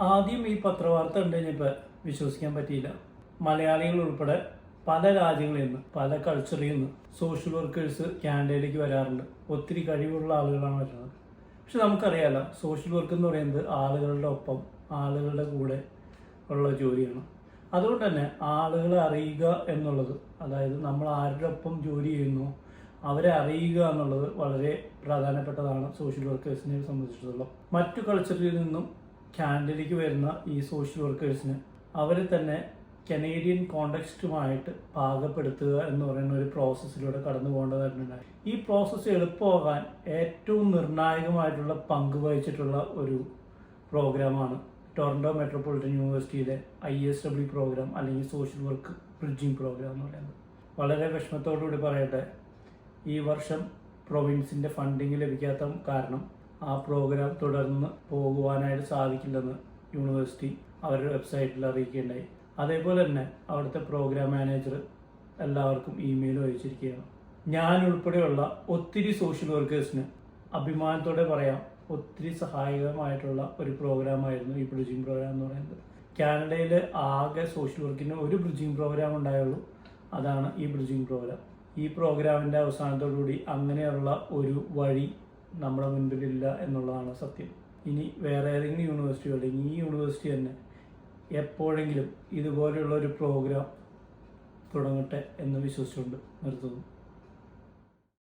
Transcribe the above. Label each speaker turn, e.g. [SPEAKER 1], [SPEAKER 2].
[SPEAKER 1] ആദ്യം ഈ പത്രവാർത്ത കണ്ടുകഴിഞ്ഞപ്പോൾ വിശ്വസിക്കാൻ പറ്റിയില്ല. മലയാളികൾ ഉൾപ്പെടെ പല രാജ്യങ്ങളിൽ നിന്ന്, പല കൾച്ചറിൽ നിന്ന് സോഷ്യൽ വർക്കേഴ്സ് കാനഡയിലേക്ക് വരാറുണ്ട്. ഒത്തിരി കഴിവുള്ള ആളുകളാണ് വരുന്നത്. പക്ഷെ നമുക്കറിയാലോ, സോഷ്യൽ വർക്ക് എന്ന് പറയുന്നത് ആളുകളുടെ ഒപ്പം, ആളുകളുടെ കൂടെ ഉള്ള ജോലിയാണ്. അതുകൊണ്ട് തന്നെ ആളുകളെ അറിയുക എന്നുള്ളത്, അതായത് നമ്മൾ ആരുടെ ഒപ്പം ജോലി ചെയ്യുന്നു അവരെ അറിയുക എന്നുള്ളത് വളരെ പ്രധാനപ്പെട്ടതാണ് സോഷ്യൽ വർക്കേഴ്സിനെ സംബന്ധിച്ചിടത്തോളം. മറ്റു കൾച്ചറിൽ നിന്നും കാനഡയിലേക്ക് വരുന്ന ഈ സോഷ്യൽ വർക്കേഴ്സിന് അവരെ തന്നെ കനേഡിയൻ കോണ്ടെക്സ്റ്റുമായിട്ട് പാകപ്പെടുത്തുക എന്ന് പറയുന്ന ഒരു പ്രോസസ്സിലൂടെ കടന്നു പോകേണ്ടതായിട്ടുണ്ടായി. ഈ പ്രോസസ്സ് എളുപ്പമാകാൻ ഏറ്റവും നിർണായകമായിട്ടുള്ള പങ്ക് വഹിച്ചിട്ടുള്ള ഒരു പ്രോഗ്രാമാണ് ടൊറന്റോ മെട്രോപൊളിറ്റൻ യൂണിവേഴ്സിറ്റിയിലെ ISW പ്രോഗ്രാം, അല്ലെങ്കിൽ സോഷ്യൽ വർക്ക് ബ്രിഡ്ജിംഗ് പ്രോഗ്രാം എന്ന് പറയുന്നത്. വളരെ വിഷമത്തോടുകൂടി പറയട്ടെ, ഈ വർഷം പ്രൊവിൻസിൻ്റെ ഫണ്ടിങ് ലഭിക്കാത്ത കാരണം ആ പ്രോഗ്രാം തുടർന്ന് പോകുവാനായിട്ട് സാധിക്കില്ലെന്ന് യൂണിവേഴ്സിറ്റി അവരുടെ വെബ്സൈറ്റിൽ അറിയിക്കുകയുണ്ടായി. അതേപോലെ തന്നെ അവിടുത്തെ പ്രോഗ്രാം മാനേജർ എല്ലാവർക്കും ഇമെയിൽ അയച്ചിരിക്കുകയാണ്. ഞാൻ ഉൾപ്പെടെയുള്ള ഒത്തിരി സോഷ്യൽ വർക്കേഴ്സിന് അഭിമാനത്തോടെ പറയാം, ഒത്തിരി സഹായകമായിട്ടുള്ള ഒരു പ്രോഗ്രാമായിരുന്നു ഈ ബ്രിഡ്ജിംഗ് പ്രോഗ്രാം എന്ന് പറയുന്നത്. കാനഡയിൽ ആകെ സോഷ്യൽ വർക്കിന് ഒരു ബ്രിഡ്ജിംഗ് പ്രോഗ്രാം ഉണ്ടായുള്ളൂ, അതാണ് ഈ ബ്രിഡ്ജിംഗ് പ്രോഗ്രാം. ഈ പ്രോഗ്രാമിൻ്റെ അവസാനത്തോടുകൂടി അങ്ങനെയുള്ള ഒരു വഴി നമ്മുടെ മുൻപിലില്ല എന്നുള്ളതാണ് സത്യം. ഇനി വേറെ ഏതെങ്കിലും യൂണിവേഴ്സിറ്റി, അല്ലെങ്കിൽ ഈ യൂണിവേഴ്സിറ്റി തന്നെ എപ്പോഴെങ്കിലും ഇതുപോലെയുള്ള ഒരു പ്രോഗ്രാം തുടങ്ങട്ടെ എന്ന് വിശ്വസിച്ചുകൊണ്ട് നിർത്തുന്നു.